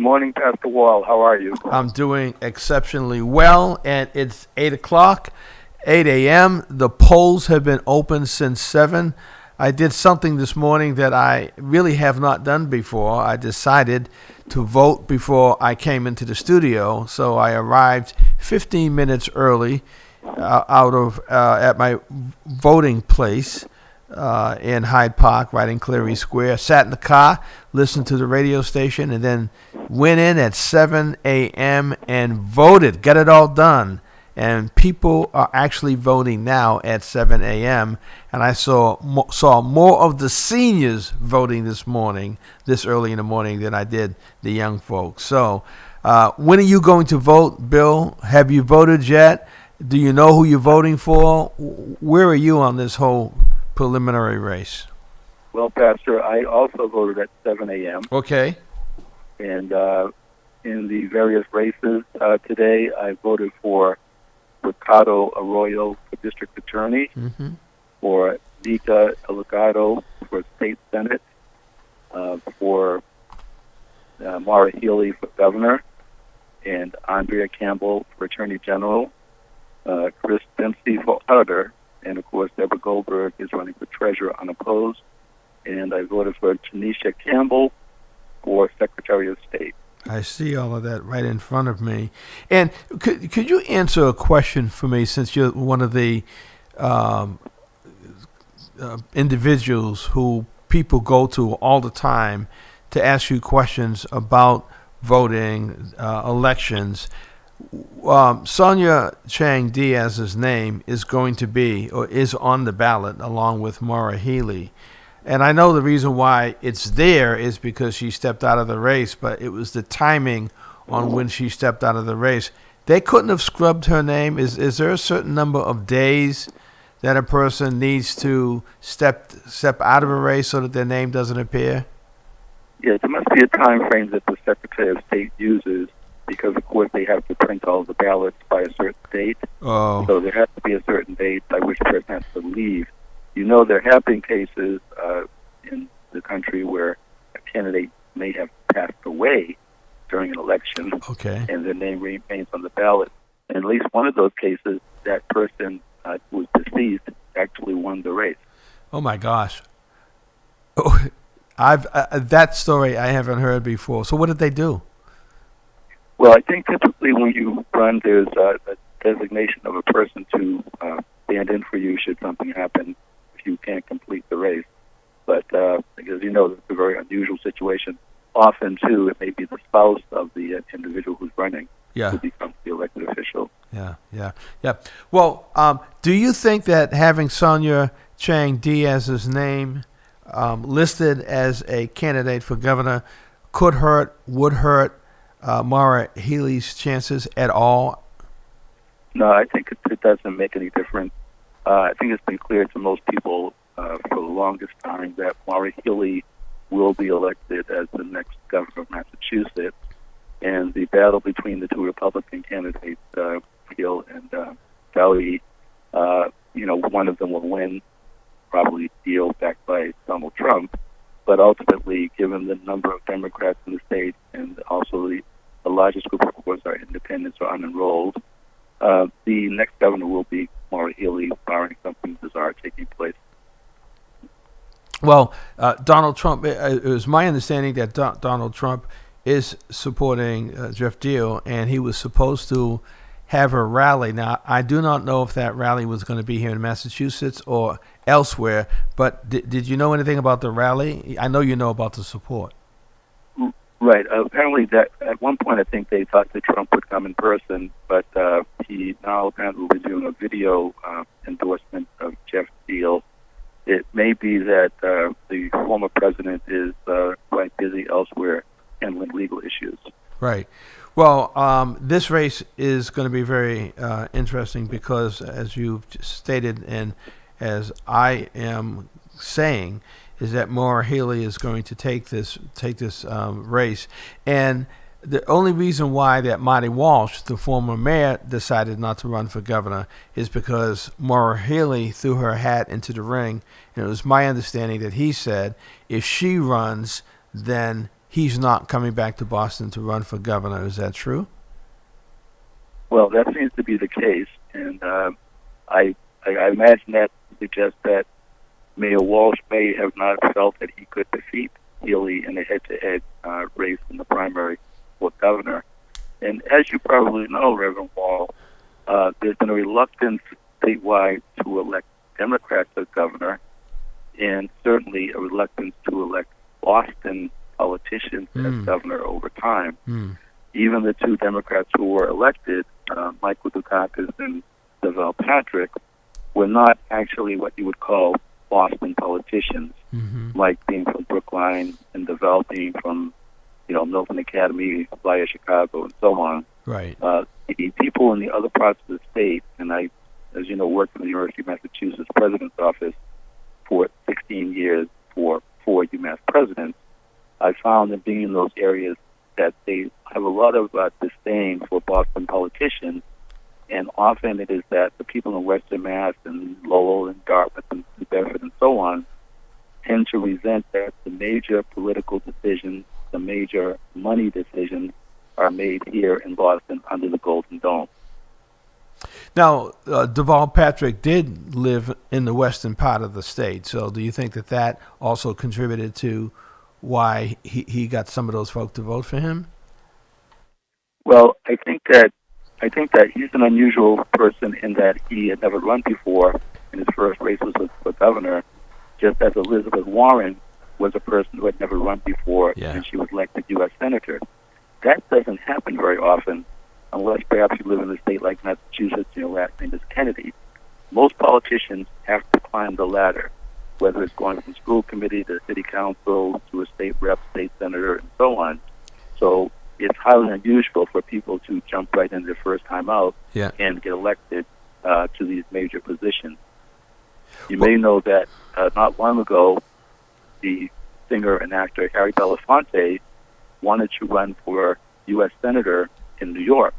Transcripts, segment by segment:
morning, Pastor Wall. How are you? I'm doing exceptionally well, and it's 8 o'clock, 8 a.m. The polls have been open since 7. I did something this morning that I really have not done before. I decided to vote before I came into the studio, so I arrived 15 minutes early at my voting place in Hyde Park, right in Cleary Square. Sat in the car, listened to the radio station, and then went in at 7 a.m. and voted. Got it all done. And people are actually voting now at 7 a.m. And I saw more of the seniors voting this early in the morning, than I did the young folks. So when are you going to vote, Bill? Have you voted yet? Do you know who you're voting for? Where are you on this whole preliminary race? Well, Pastor, I also voted at 7 a.m. Okay. And in the various races today, I voted for Ricardo Arroyo for District Attorney, for Nika Delgado for State Senate, for Maura Healey for Governor, and Andrea Campbell for Attorney General, Chris Dempsey for Auditor, and of course Deborah Goldberg is running for Treasurer unopposed, and I voted for Tanisha Campbell for Secretary of State. I see all of that right in front of me. And could you answer a question for me, since you're one of the individuals who people go to all the time to ask you questions about voting, elections? Sonia Chang Diaz's name is going to be, or is on the ballot, along with Maura Healey. And I know the reason why it's there is because she stepped out of the race, but it was the timing on when she stepped out of the race. They couldn't have scrubbed her name. Is there a certain number of days that a person needs to step out of a race so that their name doesn't appear? Yeah, there must be a time frame that the Secretary of State uses, because of course they have to print all the ballots by a certain date. Oh. So there has to be a certain date by which the person has to leave. You know, there have been cases in the country where a candidate may have passed away during an election, okay, and their name remains on the ballot. And at least one of those cases, that person who was deceased actually won the race. Oh my gosh! Oh, that story I haven't heard before. So what did they do? Well, I think typically when you run, there's a designation of a person to stand in for you should something happen if you can't complete the race. But because you know, it's a very unusual situation. Often, too, it may be the spouse of the individual who's running who becomes the elected official. Yeah. Well, do you think that having Sonia Chang Diaz's name listed as a candidate for governor would hurt Maura Healey's chances at all? No, I think it doesn't make any difference. I think it's been clear to most people for the longest time that Maura Healey will be elected as the next governor of Massachusetts, and the battle between the two Republican candidates, Hill and Valley, one of them will win, probably deal backed by Donald Trump, but ultimately, given the number of Democrats in the state and also the largest group, of course, are independents or unenrolled, the next governor will be Maura Healey, barring something bizarre taking place. Well, Donald Trump, it was my understanding that Donald Trump is supporting Jeff Deal, and he was supposed to have a rally. Now, I do not know if that rally was going to be here in Massachusetts or elsewhere, but did you know anything about the rally? I know you know about the support. Right. Apparently, that at one point, I think they thought that Trump would come in person, but he now apparently will be doing a video endorsement of Jeff Deal. It may be that the former president is quite busy elsewhere handling legal issues. Right. Well, this race is going to be very interesting because, as you've stated and as I am saying, is that Maura Healey is going to take this race. And the only reason why that Marty Walsh, the former mayor, decided not to run for governor is because Maura Healey threw her hat into the ring. And it was my understanding that he said if she runs, then he's not coming back to Boston to run for governor. Is that true? Well, that seems to be the case, and I imagine that suggests that Mayor Walsh may have not felt that he could defeat Healy in a head-to-head race in the primary for governor. And as you probably know, Reverend Wall, there's been a reluctance statewide to elect Democrats as governor, and certainly a reluctance to elect Boston politicians as governor over time. Even the two Democrats who were elected, Michael Dukakis and Deval Patrick, were not actually what you would call Boston politicians, Mike being from Brookline and Deval being from, Milton Academy via Chicago and so on. Right. The people in the other parts of the state, and I, as you know, worked in the University of Massachusetts President's Office for 16 years for UMass presidents, I found in being in those areas that they have a lot of disdain for Boston politicians, and often it is that the people in Western Mass and Lowell and Dartmouth and New Bedford and so on tend to resent that the major political decisions, the major money decisions are made here in Boston under the Golden Dome. Now, Deval Patrick did live in the western part of the state, so do you think that also contributed to why he got some of those folk to vote for him? Well, I think that he's an unusual person in that he had never run before in his first race was for governor, just as Elizabeth Warren was a person who had never run before and she was elected U.S. Senator. That doesn't happen very often unless perhaps you live in a state like Massachusetts and your last name is Kennedy. Most politicians have to climb the ladder, whether it's going from school committee to city council to a state rep, state senator, and so on. So it's highly unusual for people to jump right in their first time out and get elected to these major positions. You may know that not long ago, the singer and actor Harry Belafonte wanted to run for U.S. Senator in New York.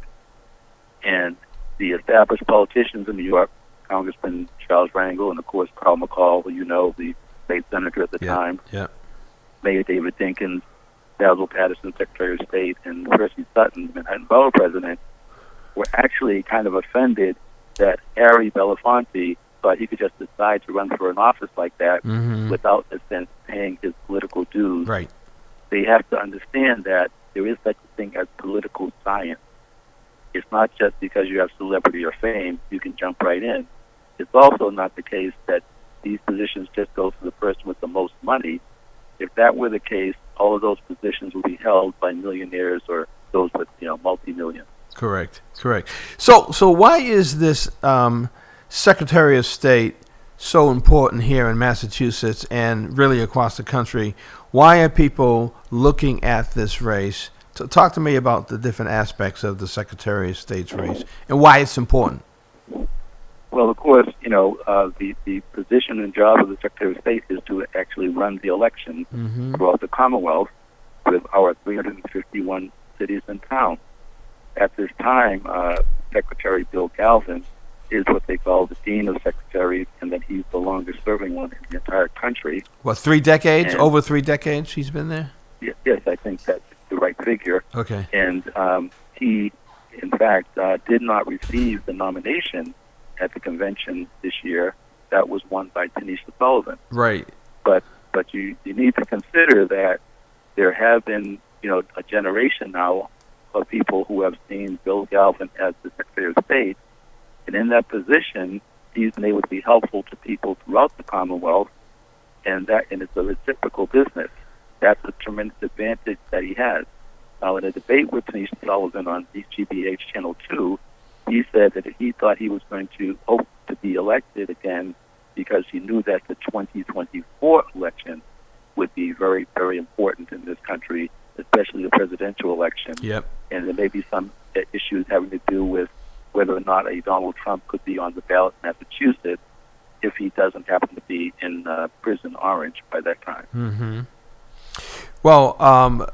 And the established politicians in New York, Congressman Charles Rangel and, of course, Carl McCall, who you know, the state senator at the time, Mayor David Dinkins, Basil Patterson, Secretary of State, and Percy Sutton, Manhattan Borough President, were actually kind of offended that Harry Belafonte thought he could just decide to run for an office like that without, in a sense, paying his political dues. Right. They have to understand that there is such a thing as political science. It's not just because you have celebrity or fame, you can jump right in. It's also not the case that these positions just go to the person with the most money. If that were the case, all of those positions would be held by millionaires or those with, multi-millions. Correct. So why is this Secretary of State so important here in Massachusetts and really across the country? Why are people looking at this race? Talk to me about the different aspects of the Secretary of State's race and why it's important. Well, of course, the position and job of the Secretary of State is to actually run the election throughout the Commonwealth with our 351 cities and towns. At this time, Secretary Bill Galvin is what they call the Dean of Secretaries, and that he's the longest-serving one in the entire country. What, 3 decades? Over 3 decades he's been there? Yes, I think that's the right figure. Okay. And he, in fact, did not receive the nomination at the convention this year. That was won by Tanisha Sullivan. Right. But you need to consider that there have been, a generation now of people who have seen Bill Galvin as the Secretary of State, and in that position, he's been able to be helpful to people throughout the Commonwealth, and it's a reciprocal business. That's a tremendous advantage that he has. Now, in a debate with Tanisha Sullivan on GBH Channel 2, he said that he thought he was going to hope to be elected again because he knew that the 2024 election would be very, very important in this country, especially the presidential election. Yep. And there may be some issues having to do with whether or not a Donald Trump could be on the ballot in Massachusetts if he doesn't happen to be in prison orange by that time. Mm-hmm. Well,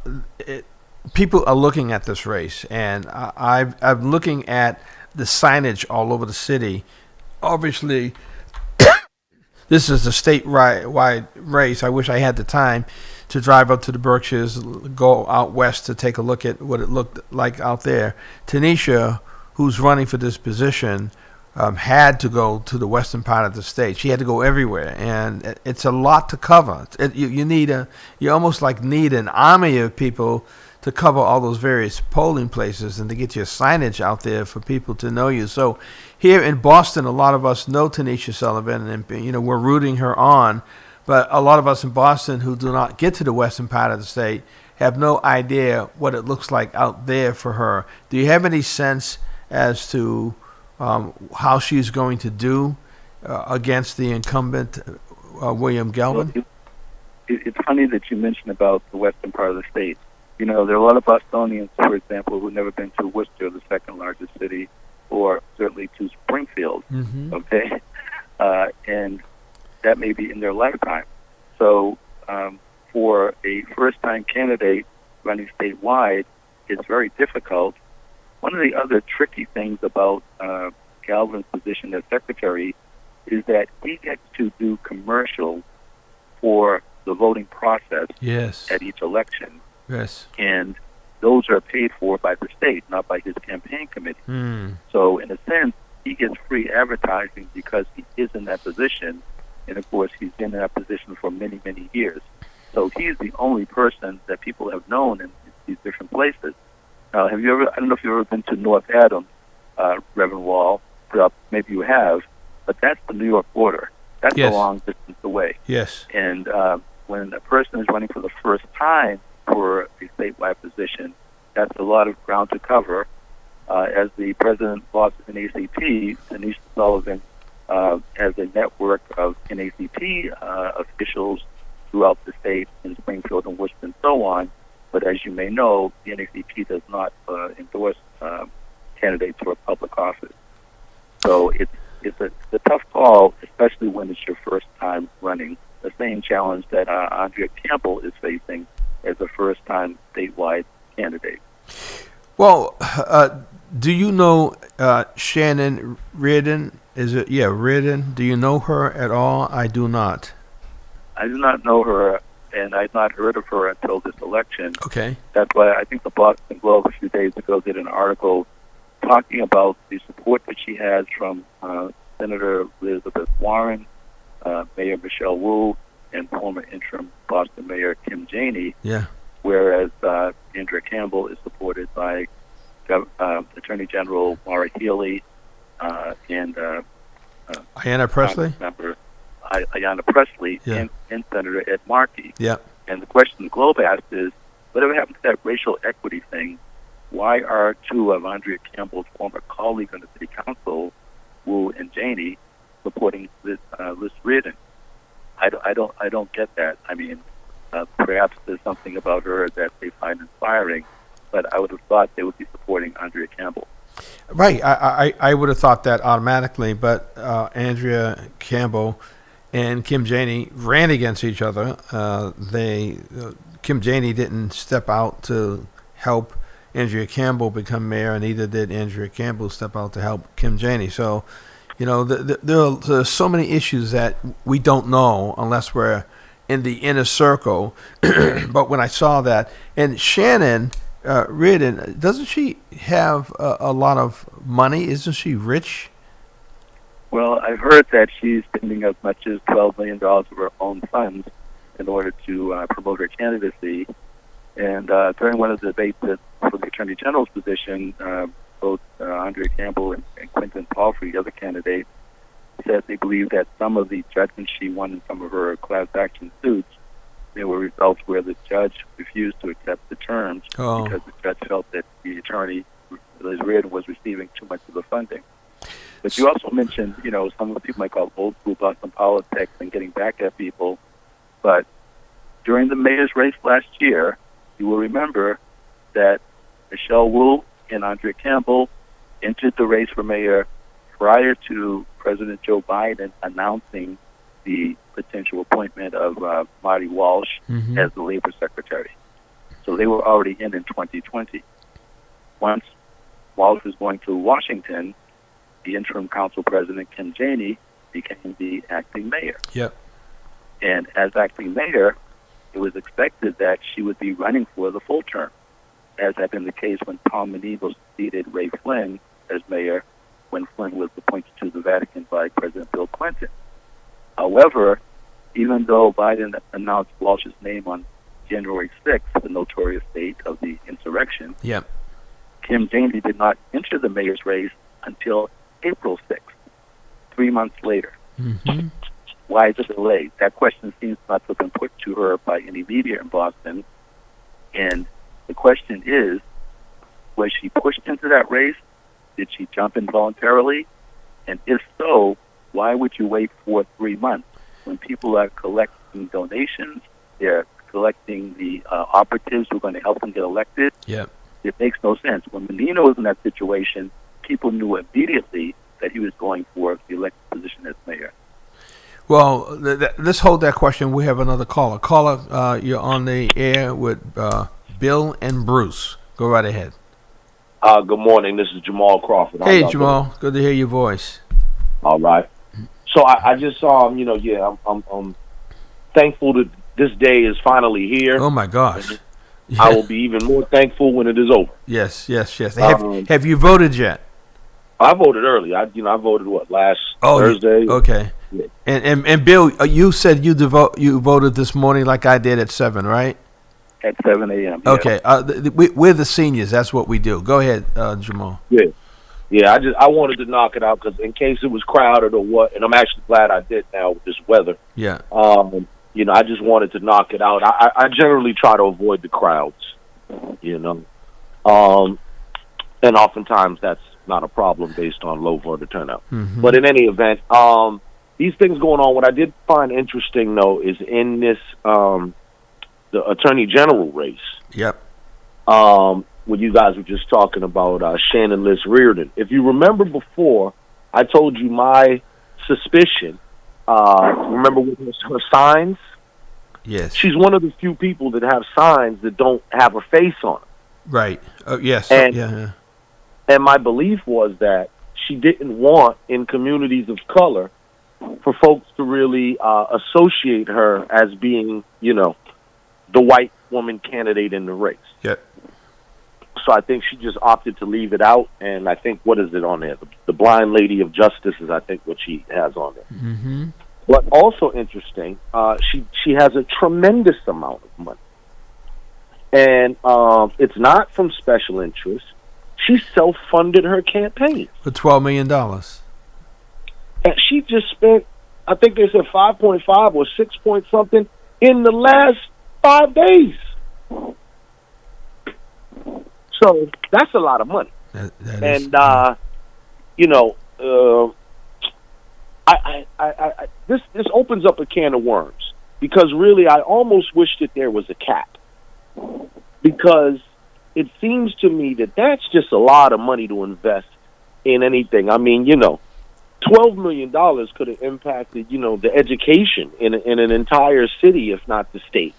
people are looking at this race, and I'm looking at the signage all over the city. Obviously, this is a statewide race. I wish I had the time to drive up to the Berkshires, go out west to take a look at what it looked like out there. Tanisha, who's running for this position, had to go to the western part of the state. She had to go everywhere, and it's a lot to cover. You almost like need an army of people to cover all those various polling places and to get your signage out there for people to know you. So here in Boston, a lot of us know Tanisha Sullivan, and we're rooting her on. But a lot of us in Boston who do not get to the western part of the state have no idea what it looks like out there for her. Do you have any sense as to how she's going to do against the incumbent William Galvin? Well, it's funny that you mentioned about the western part of the state. There are a lot of Bostonians, for example, who've never been to Worcester, the second largest city, or certainly to Springfield. Mm-hmm. Okay, and that may be in their lifetime. So, for a first-time candidate running statewide, it's very difficult. One of the other tricky things about Galvin's position as secretary is that he gets to do commercials for the voting process Yes. at each election. Yes. And those are paid for by the state, not by his campaign committee. Mm. So in a sense, he gets free advertising because he is in that position. And of course, he's been in that position for many, many years. So he's the only person that people have known in these different places. Now, I don't know if you've ever been to North Adams, Reverend Wall, maybe you have, but that's the New York border. That's Yes. a long distance away. Yes. And when a person is running for the first time for a statewide position, that's a lot of ground to cover. As the president of Boston NACP, Tanisha Sullivan has a network of NACP officials throughout the state in Springfield and Worcester and so on. But as you may know, the NACP does not endorse candidates for public office. So it's a tough call, especially when it's your first time running. The same challenge that Andrea Campbell is facing as a first-time statewide candidate. Well, do you know Shannon Reardon? Is it Reardon? Do you know her at all? I do not. I do not know her, and I've not heard of her until this election. Okay. That's why I think the Boston Globe a few days ago did an article talking about the support that she has from Senator Elizabeth Warren, Mayor Michelle Wu, and former interim Boston Mayor Kim Janey. Yeah. Whereas Andrea Campbell is supported by Attorney General Maura Healey and Ayanna Pressley? Member Ayanna Pressley Yeah. and Senator Ed Markey. Yeah. And the question the Globe asked is, whatever happened to that racial equity thing? Why are two of Andrea Campbell's former colleagues on the city council, Wu and Janey, supporting Liz Reardon? I don't get that. I mean, perhaps there's something about her that they find inspiring, but I would have thought they would be supporting Andrea Campbell. Right. I would have thought that automatically, but Andrea Campbell and Kim Janey ran against each other. Kim Janey didn't step out to help Andrea Campbell become mayor, and neither did Andrea Campbell step out to help Kim Janey. So, there are so many issues that we don't know unless we're in the inner circle. But when I saw that, and Shannon Reardon, doesn't she have a lot of money? Isn't she rich? Well, I've heard that she's spending as much as $12 million of her own funds in order to promote her candidacy. And during one of the debates for the Attorney General's position, both Andrea Campbell and Quentin Palfrey, the other candidate, said they believe that some of the judgments she won in some of her class action suits, there were results where the judge refused to accept the terms because the judge felt that the attorney, Liz Reardon, was receiving too much of the funding. But you also mentioned, some of the people might call old school Boston politics and getting back at people. But during the mayor's race last year, you will remember that Michelle Wu and Andrea Campbell entered the race for mayor prior to President Joe Biden announcing the potential appointment of Marty Walsh as the labor secretary. So they were already in 2020. Once Walsh was going to Washington, the interim council president, Kim Janey, became the acting mayor. Yep. And as acting mayor, it was expected that she would be running for the full term, as had been the case when Tom Menino succeeded Ray Flynn as mayor when Flynn was appointed to the Vatican by President Bill Clinton. However, even though Biden announced Walsh's name on January 6th, the notorious date of the insurrection, Yep. Kim Janey did not enter the mayor's race until April 6th, 3 months later. Mm-hmm. Why the delay? That question seems not to have been put to her by any media in Boston. And the question is, was she pushed into that race? Did she jump in voluntarily? And if so, why would you wait for 3 months? When people are collecting donations, they're collecting the operatives who are going to help them get elected. Yep. It makes no sense. When Menino was in that situation, people knew immediately that he was going for the elected position as mayor. Well, let's hold that question. We have another caller. Caller, you're on the air with Bill and Bruce. Go right ahead. Good morning. This is Jamal Crawford. Hey, Jamal. Good to hear your voice. All right. So I just saw him. I'm thankful that this day is finally here. Oh my gosh. Yeah. I will be even more thankful when it is over. Yes. Have you voted yet? I voted early. I voted last Thursday. Okay. Yeah. And Bill, you said you voted this morning like I did at 7, right? At 7 a.m. Yeah. Okay. We're the seniors. That's what we do. Go ahead, Jamal. Yeah. I wanted to knock it out because in case it was crowded or what, and I'm actually glad I did now with this weather. Yeah. I just wanted to knock it out. I generally try to avoid the crowds, and oftentimes that's not a problem based on low voter turnout. Mm-hmm. But in any event, these things going on, what I did find interesting, though, is in this, the Attorney General race. Yep. When you guys were just talking about Shannon Liz Reardon. If you remember before, I told you my suspicion. Remember with her signs? Yes. She's one of the few people that have signs that don't have her face on them. Right. Yes. And, and my belief was that she didn't want, in communities of color, for folks to really associate her as being, the white woman candidate in the race. Yep. So I think she just opted to leave it out, and I think, what is it on there? The Blind Lady of Justice is, I think, what she has on there. Mm-hmm. But also interesting, she has a tremendous amount of money. And it's not from special interests. She self-funded her campaign. For $12 million. And she just spent, I think they said 5.5 or 6 point something in the last 5 days. So that's a lot of money. This opens up a can of worms, because really I almost wish that there was a cap, because it seems to me that that's just a lot of money to invest in anything. I mean, $12 million could have impacted, the education in an entire city, if not the state.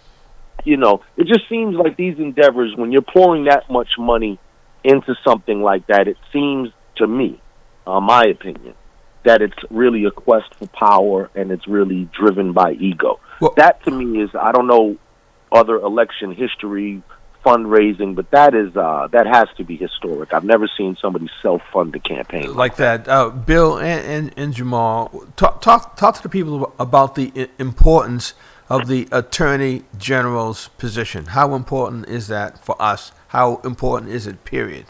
It just seems like these endeavors, when you're pouring that much money into something like that, it seems to me, my opinion, that it's really a quest for power and it's really driven by ego. Well, that to me is, I don't know other election history, fundraising, but that has to be historic. I've never seen somebody self-fund a campaign like that. Bill and Jamal, talk to the people about the importance of the Attorney General's position. How important is that for us? How important is it, period?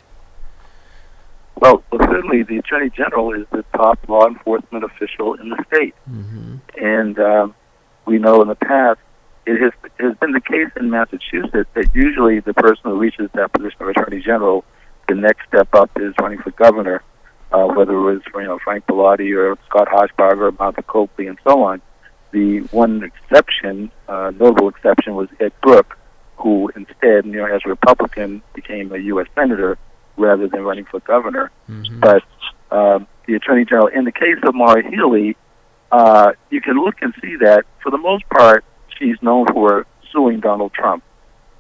Well, certainly the Attorney General is the top law enforcement official in the state. Mm-hmm. And we know in the past, it has been the case in Massachusetts that usually the person who reaches that position of Attorney General, the next step up is running for governor, whether it was Frank Bellotti or Scott Hochberger or Martha Copley and so on. The one exception, notable exception, was Ed Brooke, who instead, as a Republican, became a U.S. Senator rather than running for governor. Mm-hmm. But the Attorney General, in the case of Maura Healey, you can look and see that, for the most part, she's known for suing Donald Trump.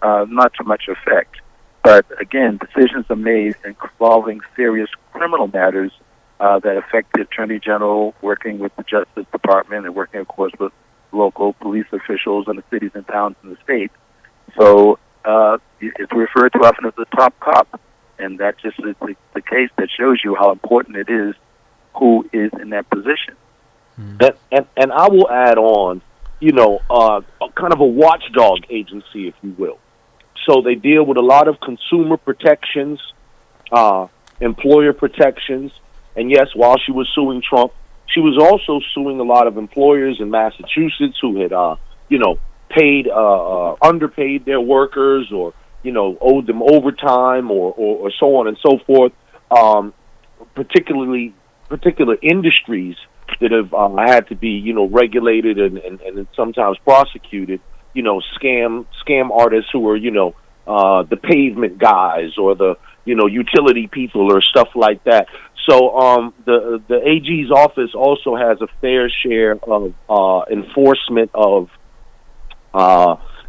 Not to much effect. But again, decisions are made involving serious criminal matters that affect the Attorney General, working with the Justice Department and working, of course, with local police officials in the cities and towns in the state. So it's referred to often as the top cop, and that just is the case that shows you how important it is who is in that position. And I will add on, kind of a watchdog agency, if you will. So they deal with a lot of consumer protections, employer protections, and yes, while she was suing Trump, she was also suing a lot of employers in Massachusetts who had, underpaid their workers, or owed them overtime, or so on and so forth. Particular industries that have had to be regulated and sometimes prosecuted. Scam artists who are the pavement guys, or the utility people, or stuff like that. So the AG's office also has a fair share of enforcement of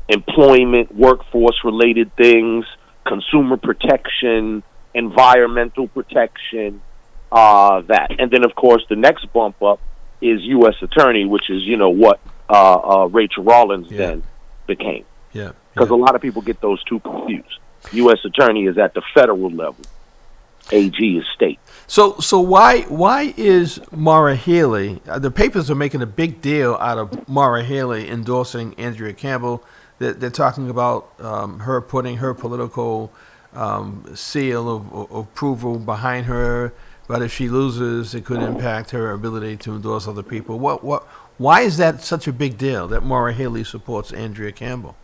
employment, workforce-related things, consumer protection, environmental protection, that. And then, of course, the next bump up is U.S. Attorney, which is, what Rachel Rollins then became. Yeah. Because a lot of people get those two confused. U.S. Attorney is at the federal level. AG is state. So why is Maura Healey? The papers are making a big deal out of Maura Healey endorsing Andrea Campbell. They're talking about her putting her political seal of approval behind her. But if she loses, it could impact her ability to endorse other people. Why is that such a big deal that Maura Healey supports Andrea Campbell?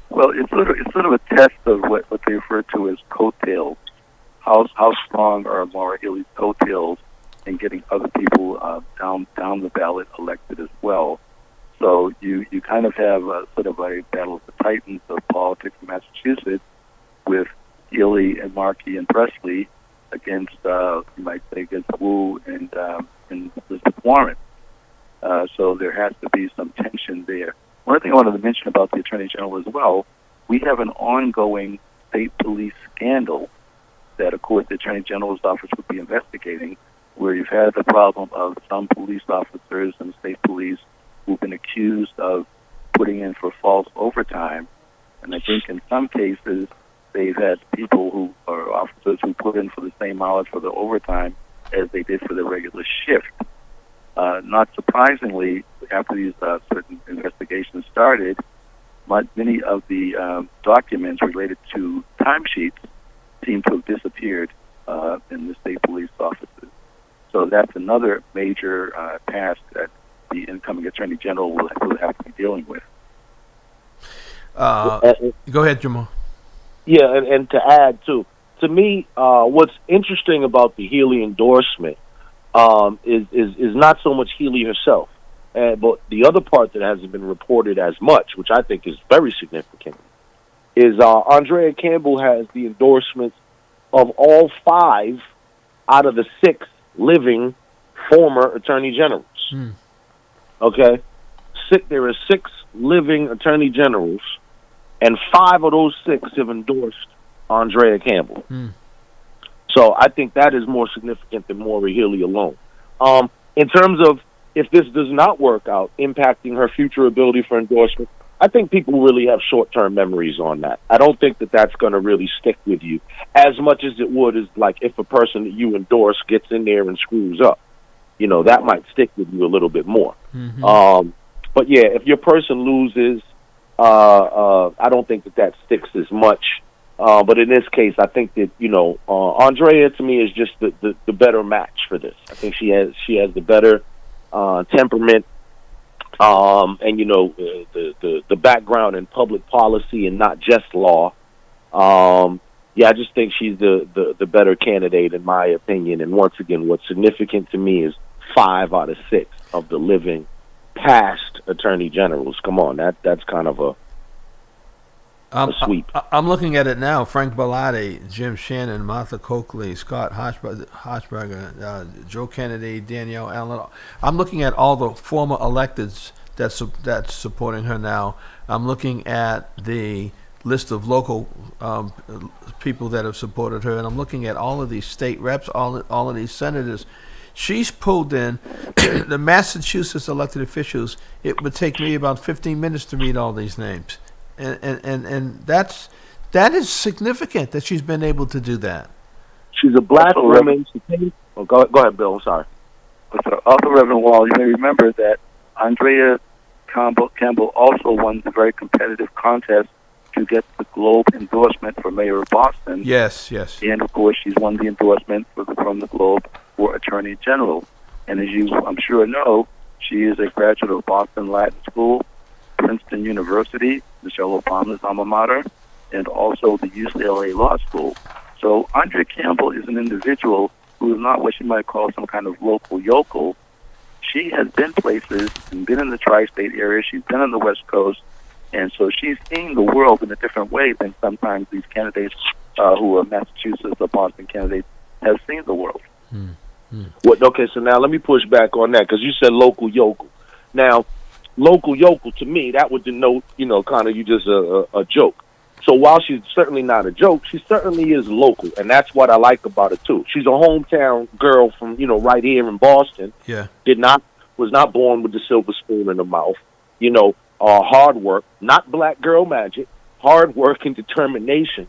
Well, it's sort of a test of what they refer to as coattails. How strong are Maura Healey's coattails in getting other people down the ballot elected as well? So you kind of have sort of a battle of the titans of politics in Massachusetts, with Healey and Markey and Presley against you might say against Wu and Elizabeth Warren. So there has to be some tension there. One thing I wanted to mention about the Attorney General as well, we have an ongoing state police scandal that, of course, the Attorney General's office would be investigating, where you've had the problem of some police officers and state police who've been accused of putting in for false overtime. And I think in some cases they've had people who are officers who put in for the same hours for the overtime as they did for the regular shift. Not surprisingly, after these certain investigations started, many of the documents related to timesheets seem to have disappeared in the state police offices. So that's another major task that the incoming Attorney General will have to be dealing with. Go ahead, Jamal. Yeah, and to add, too, to me, what's interesting about the Healey endorsement is not so much Healey herself, but the other part that hasn't been reported as much, which I think is very significant, is Andrea Campbell has the endorsements of all 5 out of the 6 living former Attorney Generals. Okay? There are 6 living Attorney Generals, and 5 of those 6 have endorsed Andrea Campbell. So I think that is more significant than Maura Healey alone. In terms of if this does not work out, impacting her future ability for endorsement, I think people really have short-term memories on that. I don't think that that's going to really stick with you as much as it would as like if a person that you endorse gets in there and screws up. That might stick with you a little bit more. But yeah, if your person loses, I don't think that sticks as much. But in this case, I think that Andrea to me is just the better match for this. I think she has the better temperament, and the background in public policy and not just law. I just think she's the better candidate in my opinion. And once again, what's significant to me is 5 out of 6 of the living past attorney generals. Come on, that's kind of a sweep. I'm looking at it now. Frank Bellotti, Jim Shannon, Martha Coakley, Scott Hochberger, Joe Kennedy, Danielle Allen. I'm looking at all the former electeds that's supporting her now. I'm looking at the list of local people that have supported her, and I'm looking at all of these state reps, all of these senators. She's pulled in the Massachusetts elected officials. It would take me about 15 minutes to read all these names, and that is significant that she's been able to do that. She's a black woman. Go ahead, Bill. I'm sorry. Also, Reverend Wall, you may remember that Andrea Campbell also won the very competitive contest to get the Globe endorsement for mayor of Boston. Yes. And, of course, she's won the endorsement from the Globe for Attorney General. And as you, I'm sure, know, she is a graduate of Boston Latin School, Princeton University, Michelle Obama's alma mater, and also the UCLA Law School. So Andrea Campbell is an individual who is not what you might call some kind of local yokel. She has been places and been in the tri-state area. She's been on the West Coast. And so she's seeing the world in a different way than sometimes these candidates who are Massachusetts or Boston candidates have seen the world. Well, okay, so now let me push back on that because you said local yokel. Now, local yokel, to me, that would denote, kind of you just a joke. So while she's certainly not a joke, she certainly is local, and that's what I like about her too. She's a hometown girl from right here in Boston. Yeah, was not born with the silver spoon in her mouth. Hard work, not black girl magic. Hard work and determination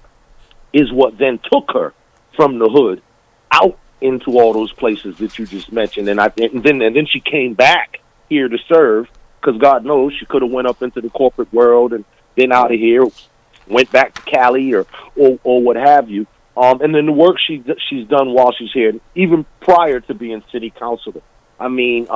is what then took her from the hood out into all those places that you just mentioned, and then she came back here to serve because God knows she could have went up into the corporate world and been out of here. Went back to Cali or what have you. And then the work she's done while she's here, even prior to being city councilor. I mean,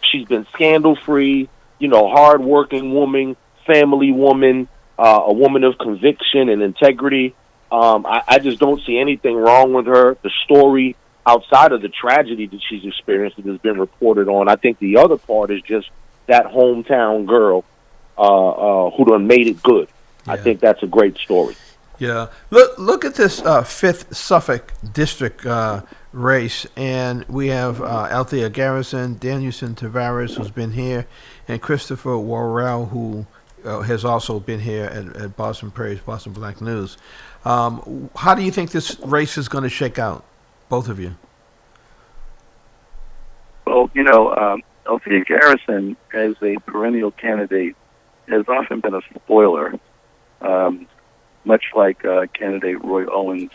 she's been scandal-free, hard-working woman, family woman, a woman of conviction and integrity. I just don't see anything wrong with her. The story outside of the tragedy that she's experienced that has been reported on, I think the other part is just that hometown girl who done made it good. Yeah. I think that's a great story. Yeah. Look at this 5th Suffolk District race, and we have Althea Garrison, Danielson Tavares, who's been here, and Christopher Worrell, who has also been here at Boston Praise, Boston Black News. How do you think this race is going to shake out, both of you? Well, Althea Garrison, as a perennial candidate, has often been a spoiler. Much like candidate Roy Owens,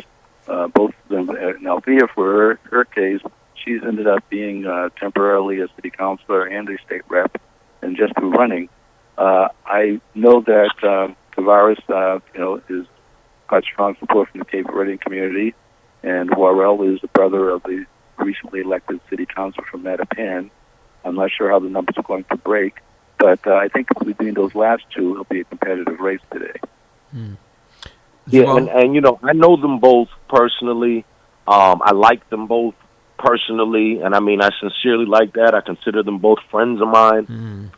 both of them, and Althea, for her case, she's ended up being temporarily a city councilor and a state rep, and just through running. I know that Tavares, is got strong support from the Cape Verdean community, and Worrell is the brother of the recently elected city councilor from Mattapan. I'm not sure how the numbers are going to break, but I think between those last two, it'll be a competitive race today. Yeah, and I know them both personally. I like them both personally, and I mean, I sincerely like that. I consider them both friends of mine.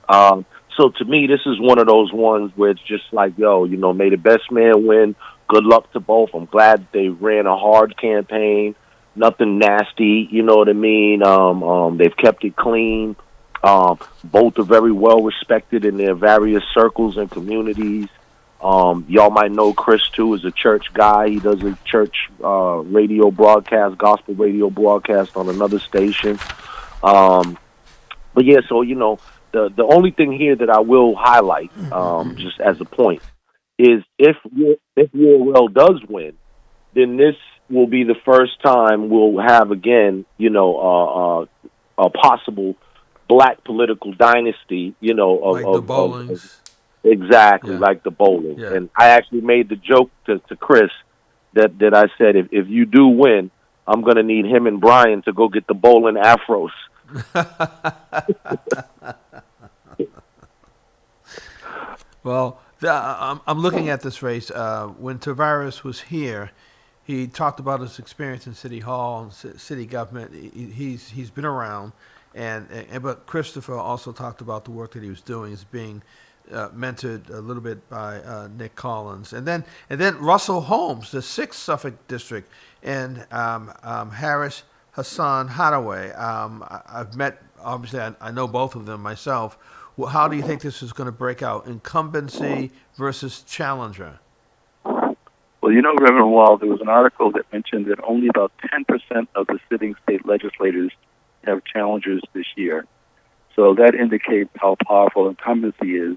So to me, this is one of those ones where it's just like, may the best man win. Good luck to both. I'm glad they ran a hard campaign. Nothing nasty, you know what I mean? They've kept it clean. Both are very well respected in their various circles and communities. Y'all might know Chris, too, is a church guy. He does a church radio broadcast, gospel radio broadcast on another station. But, yeah, so, the only thing here that I will highlight, just as a point, is if Worrell does win, then this will be the first time we'll have, again, a possible black political dynasty, like the Bowlings. Exactly, like the Bowling. Yeah. And I actually made the joke to Chris that I said, if you do win, I'm going to need him and Brian to go get the Bowling afros. Well, I'm looking at this race. When Tavares was here, he talked about his experience in City Hall and city government. He's been around, but Christopher also talked about the work that he was doing as being mentored a little bit by Nick Collins, and then Russell Holmes, the 6th Suffolk District, and Harris Hassan Hadaway. I've met, obviously, I know both of them myself. Well, how do you think this is going to break out? Incumbency versus challenger? Well, Reverend Wall, there was an article that mentioned that only about 10% of the sitting state legislators have challengers this year. So that indicates how powerful incumbency is.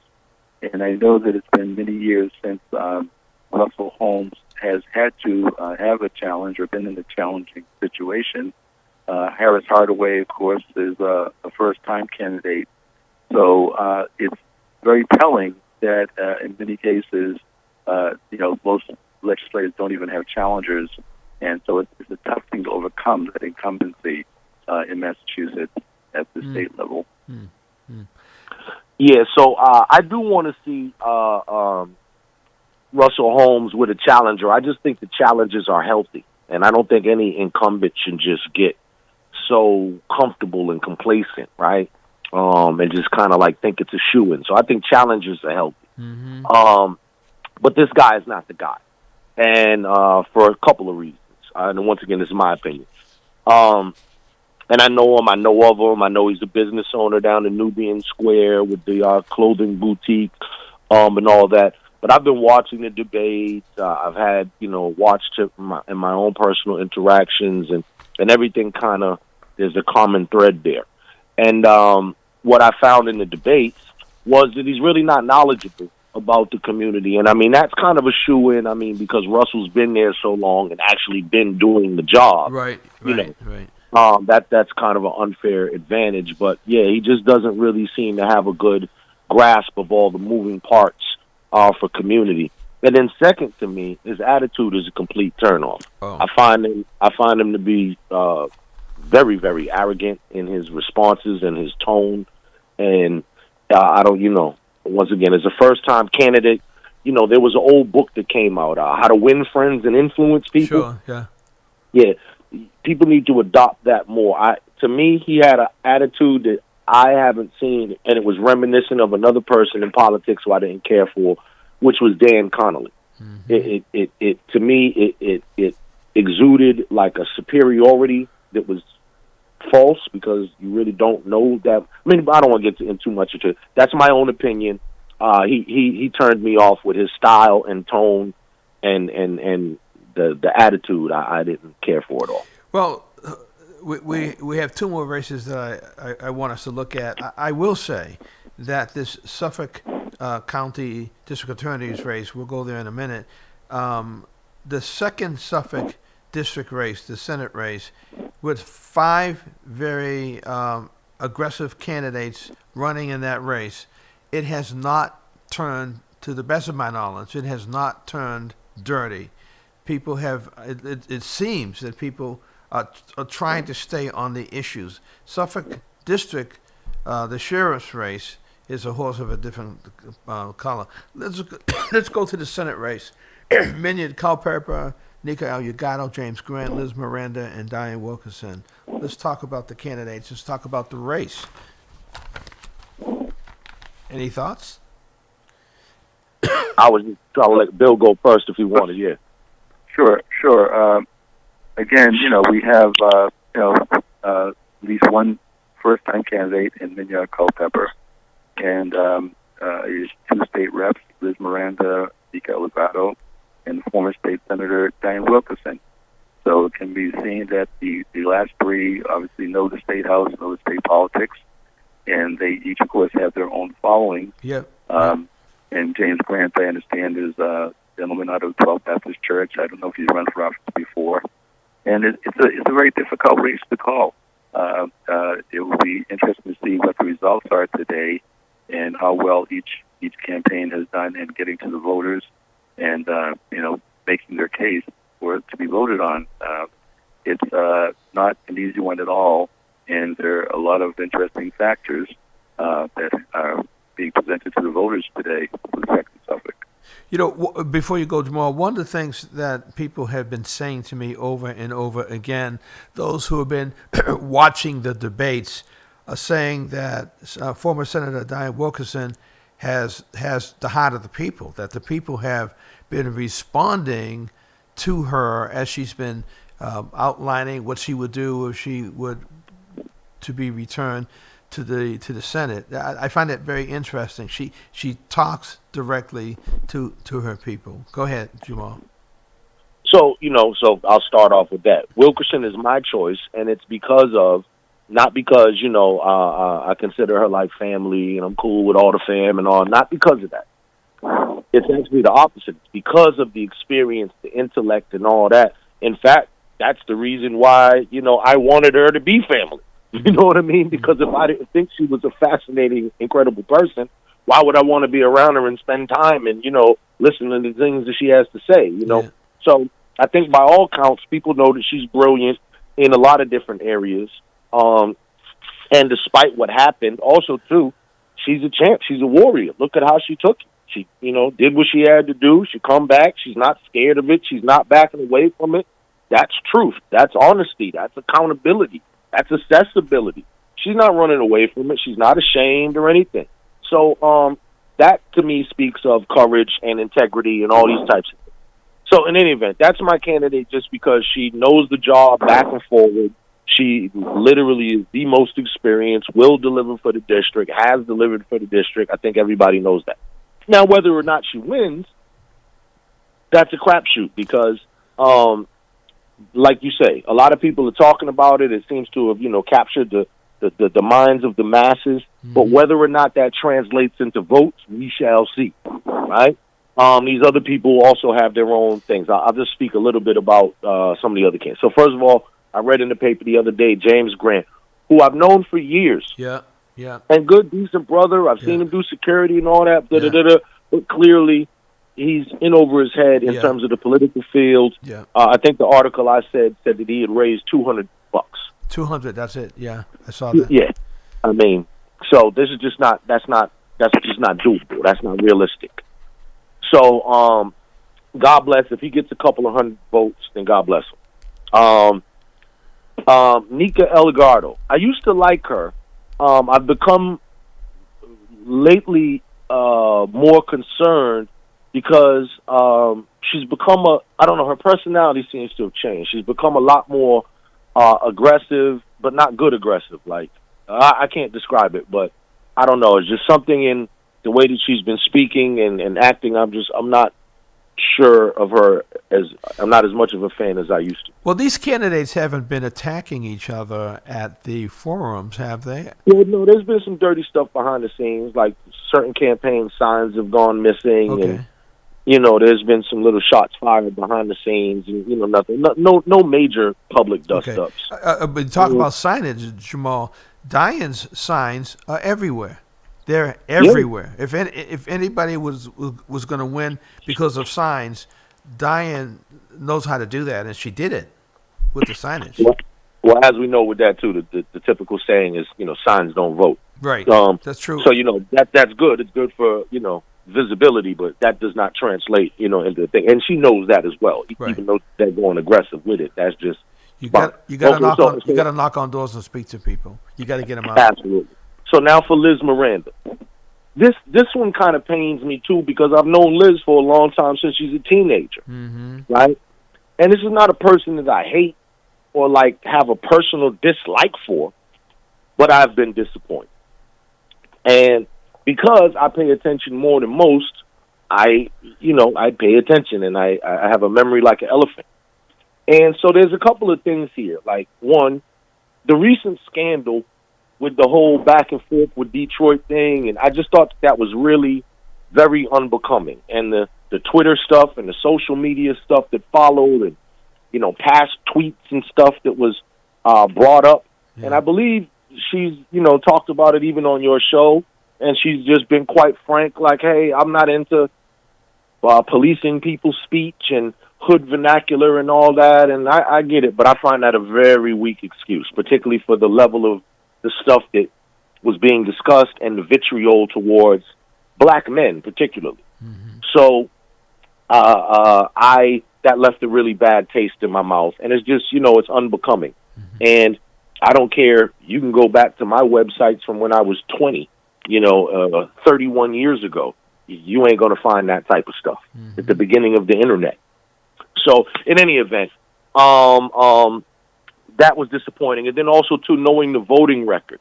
And I know that it's been many years since Russell Holmes has had to have a challenge or been in a challenging situation. Harris Hardaway, of course, is a first-time candidate. So it's very telling that in many cases, most legislators don't even have challengers. And so it's a tough thing to overcome, that incumbency in Massachusetts at the state level. Yeah, so I do want to see Russell Holmes with a challenger. I just think the challengers are healthy, and I don't think any incumbent should just get so comfortable and complacent, right? And just kind of like think it's a shoo-in. So I think challengers are healthy. But this guy is not the guy, and for a couple of reasons. And once again, this is my opinion. And I know him. I know of him. I know he's a business owner down in Nubian Square with the clothing boutique and all that. But I've been watching the debates. I've had, watched it in my own personal interactions, and everything kind of, there's a common thread there. And what I found in the debates was that he's really not knowledgeable about the community. And, I mean, that's kind of a shoo-in, because Russell's been there so long and actually been doing the job. Right. That's kind of an unfair advantage. But, yeah, he just doesn't really seem to have a good grasp of all the moving parts for community. And then second to me, his attitude is a complete turnoff. Oh. I find him to be very, very arrogant in his responses and his tone. And I don't, once again, as a first-time candidate, there was an old book that came out, How to Win Friends and Influence People. Sure, yeah. Yeah, people need to adopt that more. To me, he had an attitude that I haven't seen, and it was reminiscent of another person in politics who I didn't care for, which was Dan Connolly. To me, it exuded like a superiority that was false, because you really don't know that. I mean, I don't want to get into too much into it. That's my own opinion. He turned me off with his style and tone, and the attitude. I didn't care for it all. Well, we have two more races that I want us to look at. I will say that this Suffolk County District Attorney's race, we'll go there in a minute. The second Suffolk District race, the Senate race, with 5 very aggressive candidates running in that race, it has not turned, to the best of my knowledge, it has not turned dirty. People have, it seems that people are trying to stay on the issues. Suffolk District, the sheriff's race, is a horse of a different color. Let's go to the Senate race. Minion Culpeper, Nika Alugado, James Grant, Liz Miranda, and Diane Wilkerson. Let's talk about the candidates. Let's talk about the race. Any thoughts? I was trying to let Bill go first if he wanted, yeah. Sure. Again, we have, at least one first-time candidate in Minya Culpeper, and 2 state reps, Liz Miranda, Nika Alugado, and former state senator Diane Wilkerson. So it can be seen that the last 3 obviously know the state house, know the state politics, and they each, of course, have their own following. Yep. And James Grant, I understand, is a gentleman out of 12th Baptist Church. I don't know if he's run for office before. And it's a very difficult race to call. It will be interesting to see what the results are today and how well each campaign has done in getting to the voters and making their case for it to be voted on. It's not an easy one at all, and there are a lot of interesting factors that are being presented to the voters today for the second Suffolk. Before you go, Jamal, one of the things that people have been saying to me over and over again, those who have been watching the debates, are saying that former Senator Diane Wilkerson has the heart of the people, that the people have been responding to her as she's been outlining what she would do if she would to be returned to the Senate. I find that very interesting. She talks directly to her people. Go ahead, Jamal. So I'll start off with that. Wilkerson is my choice, and it's because of not because, I consider her like family and I'm cool with all the fam and all. Not because of that. It's actually the opposite. It's because of the experience, the intellect, and all that. In fact, that's the reason why, I wanted her to be family. You know what I mean? Because if I didn't think she was a fascinating, incredible person, why would I want to be around her and spend time and, listen to the things that she has to say, Yeah. So I think by all counts, people know that she's brilliant in a lot of different areas. And despite what happened, also, too, she's a champ. She's a warrior. Look at how she took it. She, did what she had to do. She come back. She's not scared of it. She's not backing away from it. That's truth. That's honesty. That's accountability. That's accessibility. She's not running away from it. She's not ashamed or anything. So that, to me, speaks of courage and integrity and all these types of things. So in any event, that's my candidate just because she knows the job back and forward. She literally is the most experienced, will deliver for the district, has delivered for the district. I think everybody knows that. Now, whether or not she wins, that's a crapshoot because, like you say, a lot of people are talking about it. It seems to have, captured the minds of the masses. Mm-hmm. But whether or not that translates into votes, we shall see, right? These other people also have their own things. I'll just speak a little bit about some of the other candidates. So first of all, I read in the paper the other day, James Grant, who I've known for years. Yeah, yeah. And good, decent brother. I've seen him do security and all that, but clearly he's in over his head in terms of the political field. Yeah. I think the article I said that he had raised $200. 200, that's it. Yeah, I saw that. Yeah. I mean, so this is just not, that's just not doable. That's not realistic. So, God bless. If he gets a couple of hundred votes, then God bless him. Nika Elgardo. I used to like her. I've become lately more concerned because she's become her personality seems to have changed. She's become a lot more aggressive, but not good aggressive. Like, I can't describe it, but I don't know. It's just something in the way that she's been speaking and acting. I'm not sure of her I'm not as much of a fan as I used to. Well, these candidates haven't been attacking each other at the forums, have they? Yeah, no, there's been some dirty stuff behind the scenes, like certain campaign signs have gone missing, okay. And there's been some little shots fired behind the scenes, and nothing, no major public dust-ups. But talk about signage, Jamal. Diane's signs are everywhere. They're everywhere. Yeah. If anybody was going to win because of signs, Diane knows how to do that, and she did it with the signage. Well, as we know with that too, the typical saying is, signs don't vote. Right. That's true. So that's good. It's good for visibility, but that does not translate into the thing. And she knows that as well, right. Even though they're going aggressive with it. That's just you got to knock on doors and speak to people. You got to get them out. Absolutely. So now for Liz Miranda. This one kind of pains me, too, because I've known Liz for a long time since she's a teenager, right? And this is not a person that I hate or, have a personal dislike for, but I've been disappointed. And because I pay attention more than most, I pay attention, and I have a memory like an elephant. And so there's a couple of things here. Like, one, the recent scandal with the whole back and forth with Detroit thing, and I just thought that was really very unbecoming. And the Twitter stuff and the social media stuff that followed, and past tweets and stuff that was brought up. Yeah. And I believe she's talked about it even on your show, and she's just been quite frank, like, hey, I'm not into policing people's speech and hood vernacular and all that, and I get it, but I find that a very weak excuse, particularly for the level of the stuff that was being discussed and the vitriol towards black men particularly. Mm-hmm. So that left a really bad taste in my mouth, and it's just, it's unbecoming. Mm-hmm. And I don't care. You can go back to my websites from when I was 20, 31 years ago. You ain't going to find that type of stuff at the beginning of the internet. So in any event, that was disappointing. And then also, too, knowing the voting record.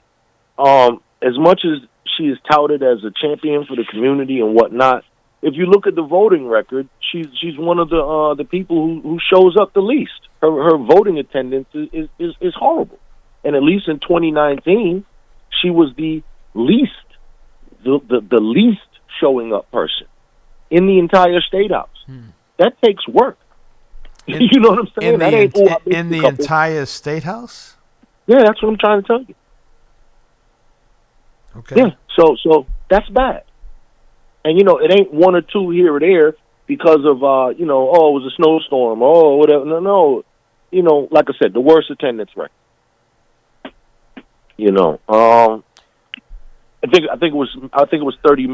As much as she is touted as a champion for the community and whatnot, if you look at the voting record, she's one of the people who shows up the least. Her voting attendance is horrible. And at least in 2019, she was the least showing up person in the entire state house. That takes work. You know what I'm saying? That ain't in the entire state house. Yeah, that's what I'm trying to tell you. Okay. Yeah, so that's bad. And it ain't one or two here or there because of it was a snowstorm, whatever. No. Like I said, the worst attendance record. I think it was 30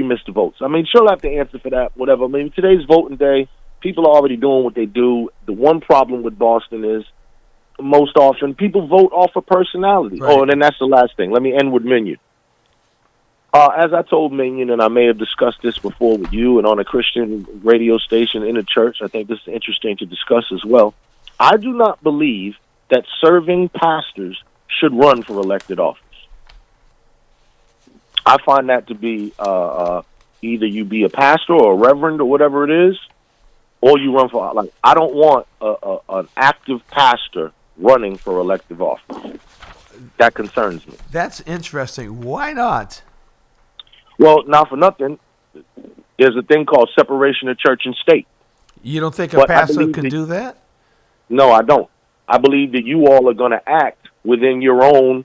missed votes. I mean, she'll have to answer for that, whatever. I mean, today's voting day. People are already doing what they do. The one problem with Boston is most often people vote off of personality. Right. Oh, and then that's the last thing. Let me end with Minion. As I told Minion, and I may have discussed this before with you and on a Christian radio station in a church, I think this is interesting to discuss as well. I do not believe that serving pastors should run for elected office. I find that to be either you be a pastor or a reverend or whatever it is, or you run for, like, I don't want an active pastor running for elective office. That concerns me. That's interesting. Why not? Well, not for nothing, there's a thing called separation of church and state. You don't think a But I pastor believe can that- do that? No, I don't. I believe that you all are going to act within your own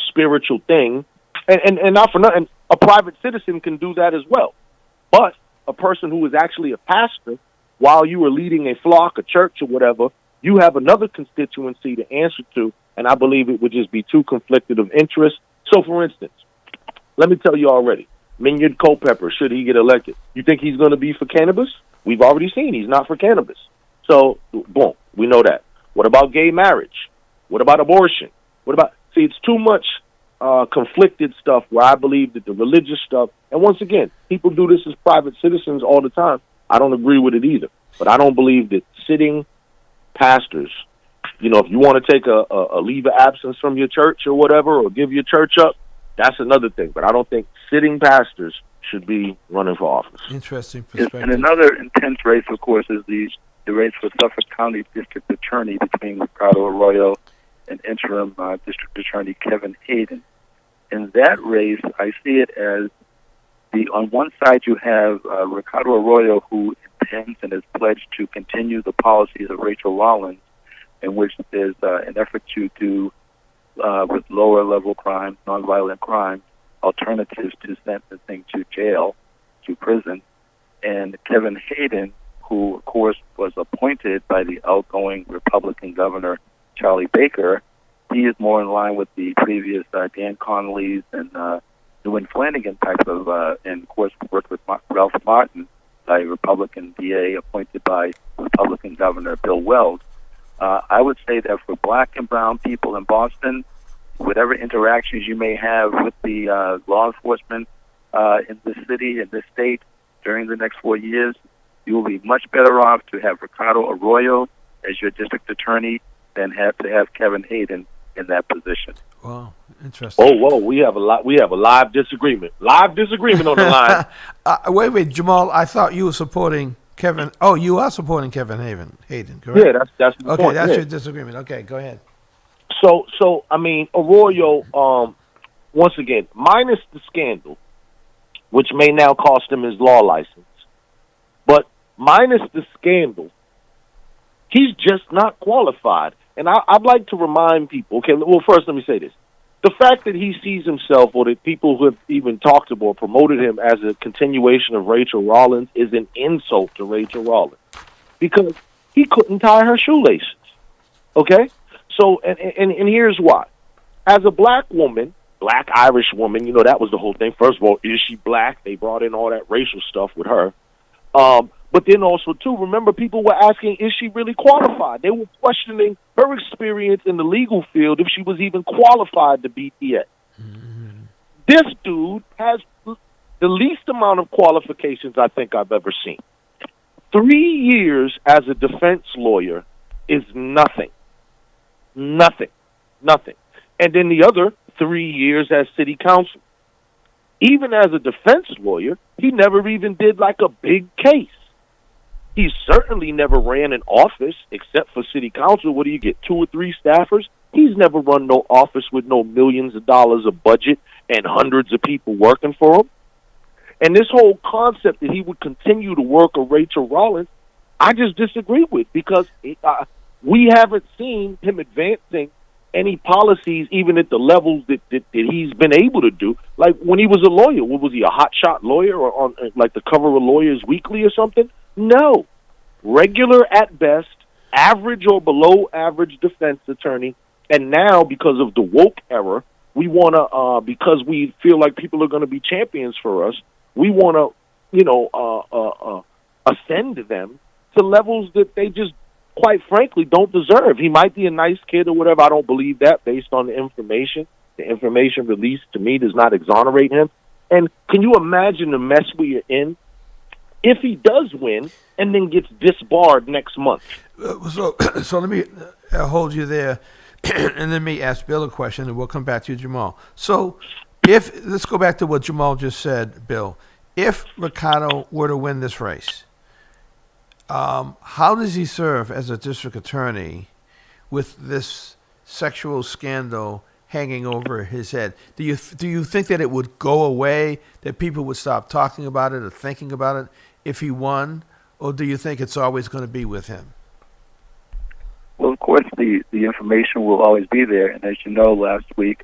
spiritual thing. And not for nothing, a private citizen can do that as well. But a person who is actually a pastor, while you are leading a flock, a church, or whatever, you have another constituency to answer to, and I believe it would just be too conflicted of interest. So, for instance, let me tell you already, Minion Culpepper, should he get elected, you think he's going to be for cannabis? We've already seen he's not for cannabis. So, boom, we know that. What about gay marriage? What about abortion? See, it's too much conflicted stuff where I believe that the religious stuff, and once again, people do this as private citizens all the time. I don't agree with it either. But I don't believe that sitting pastors, if you want to take a leave of absence from your church or whatever, or give your church up, that's another thing. But I don't think sitting pastors should be running for office. Interesting perspective. And another intense race, of course, is the race for Suffolk County District Attorney between Ricardo Arroyo and interim District Attorney Kevin Hayden. In that race, I see it as on one side you have Ricardo Arroyo, who intends and has pledged to continue the policies of Rachel Rollins, in which there's an effort to do with lower level crimes, nonviolent crimes, alternatives to sentencing to jail, to prison. And Kevin Hayden, who of course was appointed by the outgoing Republican governor Charlie Baker, he is more in line with the previous Dan Connolly's and Newman Flanagan type of, and of course worked with Ralph Martin, a Republican DA appointed by Republican Governor Bill Weld. I would say that for black and brown people in Boston, whatever interactions you may have with the law enforcement in this city, in this state, during the next 4 years, you will be much better off to have Ricardo Arroyo as your district attorney than have to have Kevin Hayden in that position. Wow, interesting. Whoa, we have a live disagreement. Live disagreement on the line. Wait, Jamal, I thought you were supporting Kevin. Oh, you are supporting Kevin Hayden, correct? Yeah, that's the okay, point. that's Yeah. your disagreement. Okay, go ahead. So I mean, Arroyo, once again, minus the scandal, which may now cost him his law license, but minus the scandal, he's just not qualified. And I'd like to remind people, okay, well, first let me say this. The fact that he sees himself, or that people who have even talked to him or promoted him as a continuation of Rachel Rollins, is an insult to Rachel Rollins. Because he couldn't tie her shoelaces, okay? So, and here's why. As a black woman, black Irish woman, that was the whole thing. First of all, is she black? They brought in all that racial stuff with her. But then also, too, remember, people were asking, is she really qualified? They were questioning her experience in the legal field, if she was even qualified to be DA. Mm-hmm. This dude has the least amount of qualifications I think I've ever seen. 3 years as a defense lawyer is nothing. Nothing. And then the other 3 years as city council. Even as a defense lawyer, he never even did like a big case. He certainly never ran an office except for city council. What do you get, 2 or 3 staffers? He's never run no office with no millions of dollars of budget and hundreds of people working for him. And this whole concept that he would continue to work a Rachel Rollins, I just disagree with, because we haven't seen him advancing any policies even at the levels that he's been able to do. Like when he was a lawyer, what was he, a hotshot lawyer or on like the cover of Lawyers Weekly or something? No. Regular at best, average or below average defense attorney. And now, because of the woke era, we want to, because we feel like people are going to be champions for us, we want to, ascend them to levels that they just, quite frankly, don't deserve. He might be a nice kid or whatever. I don't believe that based on the information. The information released to me does not exonerate him. And can you imagine the mess we are in if he does win and then gets disbarred next month? So let me hold you there, and let me ask Bill a question, and we'll come back to you, Jamal. So let's go back to what Jamal just said, Bill. If Ricardo were to win this race, how does he serve as a district attorney with this sexual scandal hanging over his head? Do you think that it would go away, that people would stop talking about it or thinking about it if he won, or do you think it's always going to be with him? Well, of course, the information will always be there. And as you know, last week,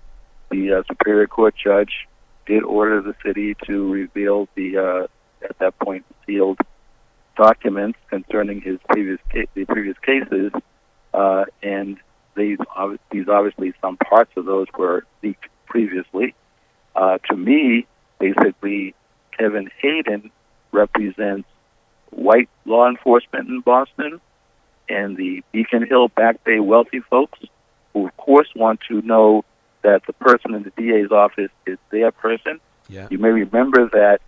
the Superior Court judge did order the city to reveal the, at that point, sealed documents concerning his previous cases, and these obviously some parts of those were leaked previously. To me, basically, Kevin Hayden represents white law enforcement in Boston and the Beacon Hill Back Bay wealthy folks who, of course, want to know that the person in the DA's office is their person. Yeah. You may remember that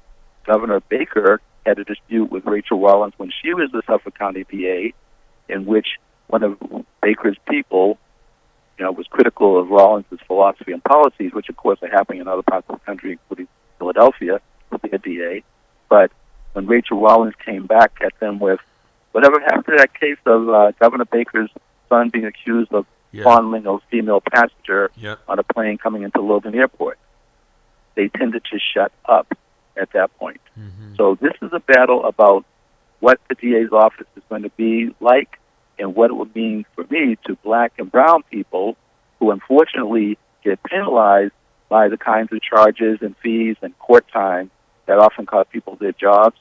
Governor Baker had a dispute with Rachel Rollins when she was the Suffolk County DA, in which one of Baker's people, was critical of Rollins' philosophy and policies, which of course are happening in other parts of the country, including Philadelphia, with their DA. But when Rachel Rollins came back at them with whatever happened to that case of Governor Baker's son being accused of fondling a female passenger on a plane coming into Logan Airport, they tended to shut up at that point. Mm-hmm. So this is a battle about what the DA's office is going to be like and what it would mean for me to black and brown people who unfortunately get penalized by the kinds of charges and fees and court time that often cost people their jobs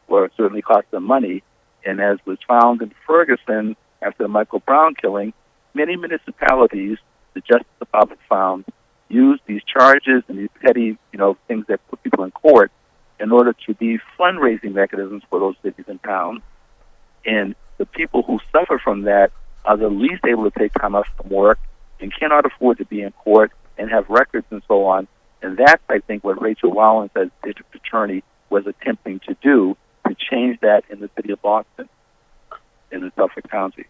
or certainly cost them money. And as was found in Ferguson after the Michael Brown killing, many municipalities, the Justice Department found, used these charges and these petty, things that put people in court in order to be fundraising mechanisms for those cities and towns. And the people who suffer from that are the least able to take time off from work and cannot afford to be in court and have records and so on. And that's, I think, what Rachel Rollins, as district attorney, was attempting to do, to change that in the city of Boston, in the Suffolk County.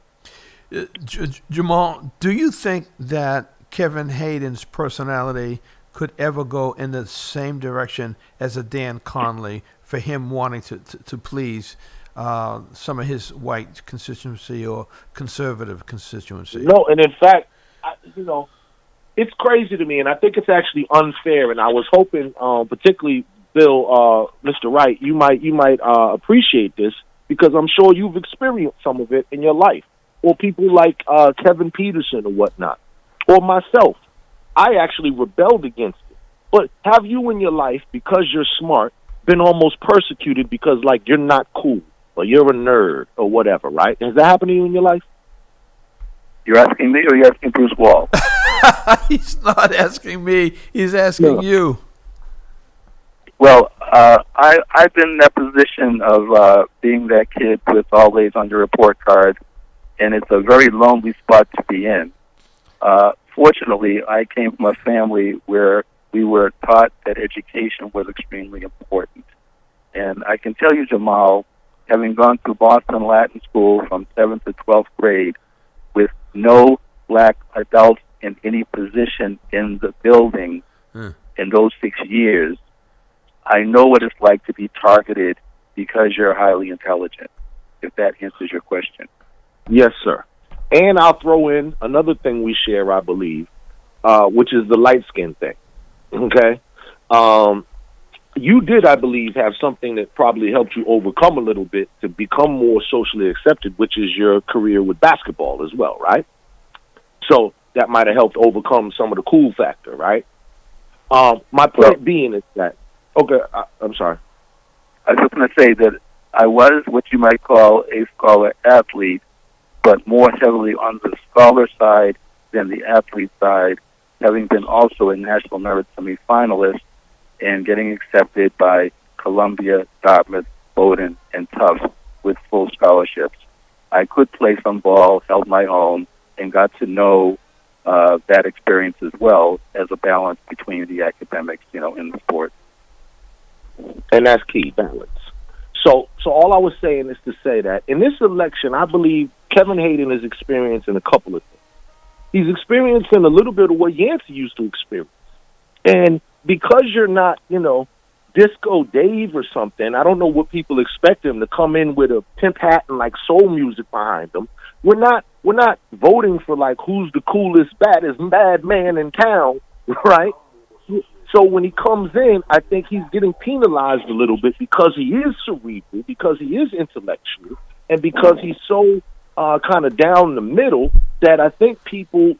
Jamal, do you think that Kevin Hayden's personality could ever go in the same direction as a Dan Conley, for him wanting to please some of his white constituency or conservative constituency? No, and in fact, it's crazy to me, and I think it's actually unfair. And I was hoping, particularly Bill, Mr. Wright, you might appreciate this, because I'm sure you've experienced some of it in your life, or people like Kevin Peterson or whatnot, or myself. I actually rebelled against it. But have you in your life, because you're smart, been almost persecuted because, you're not cool, or you're a nerd, or whatever, right? Has that happened to you in your life? You're asking me, or you're asking Bruce Wall? He's not asking me. He's asking you. Well, I've been in that position of being that kid with all A's on your report card, and it's a very lonely spot to be in. Fortunately, I came from a family where we were taught that education was extremely important. And I can tell you, Jamal, having gone through Boston Latin School from 7th to 12th grade with no black adults in any position in the building in those 6 years, I know what it's like to be targeted because you're highly intelligent, if that answers your question. Yes, sir. And I'll throw in another thing we share, I believe, which is the light skin thing. Okay? You did, I believe, have something that probably helped you overcome a little bit to become more socially accepted, which is your career with basketball as well, right? So that might have helped overcome some of the cool factor, right? My point being is that, okay, I'm sorry. I was just going to say that I was what you might call a scholar athlete, but more heavily on the scholar side than the athlete side, having been also a National Merit semifinalist and getting accepted by Columbia, Dartmouth, Bowdoin, and Tufts with full scholarships. I could play some ball, held my own, and got to know that experience as well as a balance between the academics, in the sport. And that's key, balance. So all I was saying is to say that in this election, I believe Kevin Hayden is experiencing a couple of things. He's experiencing a little bit of what Yancey used to experience. And because you're not, Disco Dave or something, I don't know what people expect him to come in with a pimp hat and like soul music behind him. We're not voting for like who's the coolest, baddest bad man in town, right? So when he comes in, I think he's getting penalized a little bit because he is cerebral, because he is intellectual, and because he's so kind of down the middle that I think people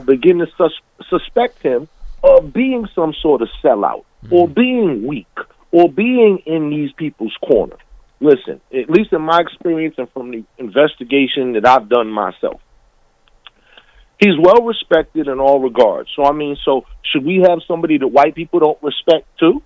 begin to suspect him of being some sort of sellout or being weak or being in these people's corner. Listen, at least in my experience and from the investigation that I've done myself, he's well respected in all regards. So should we have somebody that white people don't respect too?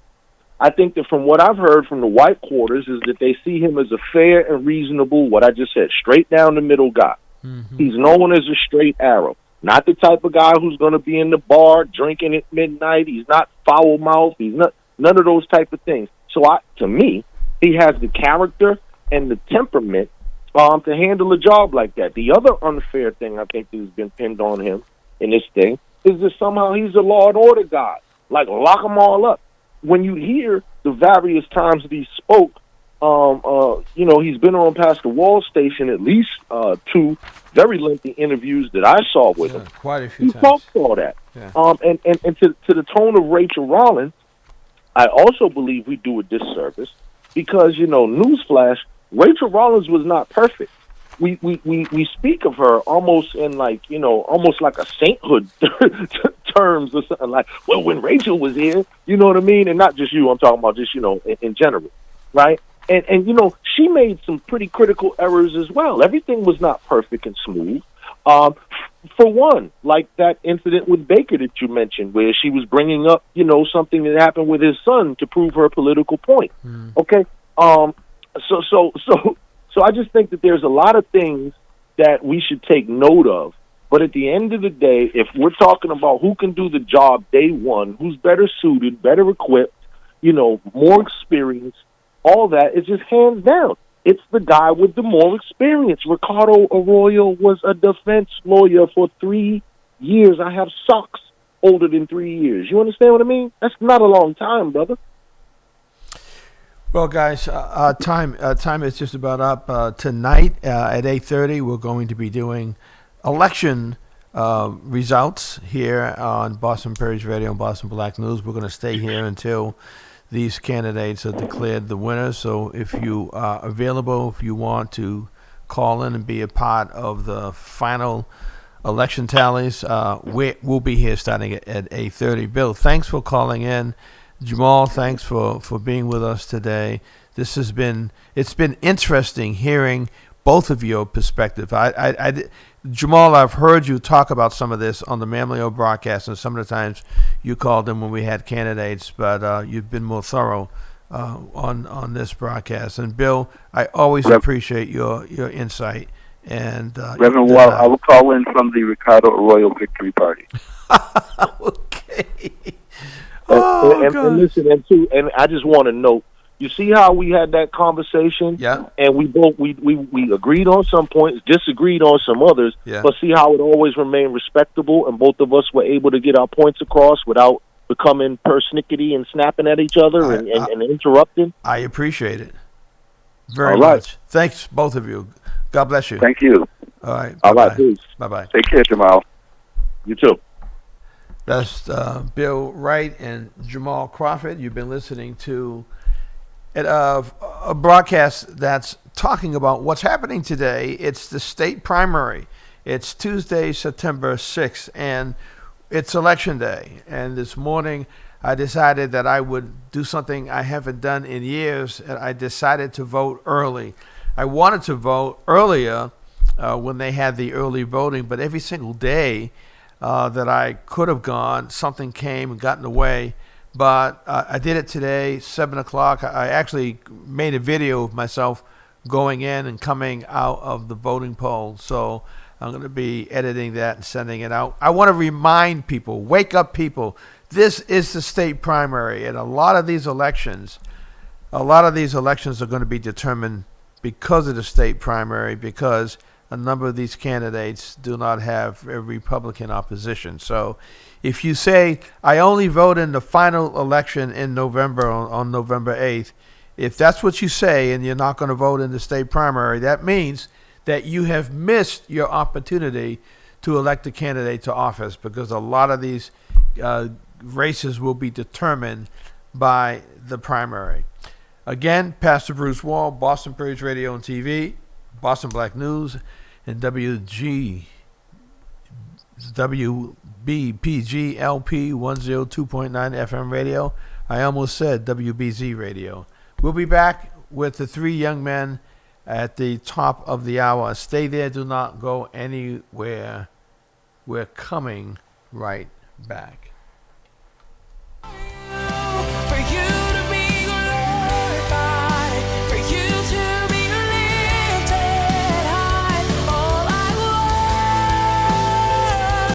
I think that from what I've heard from the white quarters is that they see him as a fair and reasonable, what I just said, straight down the middle guy. Mm-hmm. He's known as a straight arrow. Not the type of guy who's going to be in the bar drinking at midnight. He's not foul mouth. He's not none of those type of things. So to me, he has the character and the temperament to handle a job like that. The other unfair thing I think that has been pinned on him in this thing is that somehow he's a law and order guy. Like, lock them all up. When you hear the various times that he spoke, he's been on Pastor Wall's station at least 2 very lengthy interviews that I saw with him. Quite a few times. He talked all that. Yeah. And to the tone of Rachel Rollins, I also believe we do a disservice because, newsflash, Rachel Rollins was not perfect. We speak of her almost in almost like a sainthood terms or something like, well, when Rachel was here, you know what I mean? And not just you, I'm talking about just, in general, right? And she made some pretty critical errors as well. Everything was not perfect and smooth. For one, like that incident with Baker that you mentioned, where she was bringing up, something that happened with his son to prove her political point. Okay. So I just think that there's a lot of things that we should take note of. But at the end of the day, if we're talking about who can do the job day one, who's better suited, better equipped, more experience, all that is just hands down. It's the guy with the more experience. Ricardo Arroyo was a defense lawyer for 3 years. I have socks older than 3 years. You understand what I mean? That's not a long time, brother. Well, guys, time is just about up. Tonight at 8:30, we're going to be doing election results here on Boston Purge Radio and Boston Black News. We're going to stay here until these candidates are declared the winners. So if you are available, if you want to call in and be a part of the final election tallies, we'll be here starting at 8:30. Bill, thanks for calling in. Jamal, thanks for being with us today. It's been interesting hearing both of your perspective. Jamal, I've heard you talk about some of this on the Mamleo broadcast, and some of the times you called in when we had candidates, but you've been more thorough on this broadcast. And Bill, I always appreciate your insight. And Reverend Wall, I will call in from the Ricardo Arroyo Victory Party. Okay. And listen, and I just want to note, you see how we had that conversation? Yeah. And we both we agreed on some points, disagreed on some others, yeah. But see how it always remained respectable, and both of us were able to get our points across without becoming persnickety and snapping at each other and interrupting. I appreciate it very much. Thanks, both of you. God bless you. Thank you. All right. All Bye-bye. right, peace. Bye-bye. Take care, Jamal. You too. That's Bill Wright and Jamal Crawford. You've been listening to a broadcast that's talking about what's happening today. It's the state primary. It's Tuesday, September 6th, and it's election day. And this morning, I decided that I would do something I haven't done in years, and I decided to vote early. I wanted to vote earlier when they had the early voting, but every single day that I could have gone, something came and got in the way. But I did it today, 7 o'clock. I actually made a video of myself going in and coming out of the voting poll. So I'm going to be editing that and sending it out. I want to remind people, wake up people, this is the state primary. And a lot of these elections are going to be determined because of the state primary, because a number of these candidates do not have a Republican opposition. So if you say, I only vote in the final election in November, on November 8th, if that's what you say and you're not going to vote in the state primary, that means that you have missed your opportunity to elect a candidate to office, because a lot of these races will be determined by the primary. Again, Pastor Bruce Wall, Boston Praise Radio and TV, Boston Black News, and WBPG LP 102.9 FM radio. I almost said WBZ radio. We'll be back with the three young men at the top of the hour. Stay there. Do not go anywhere. We're coming right back.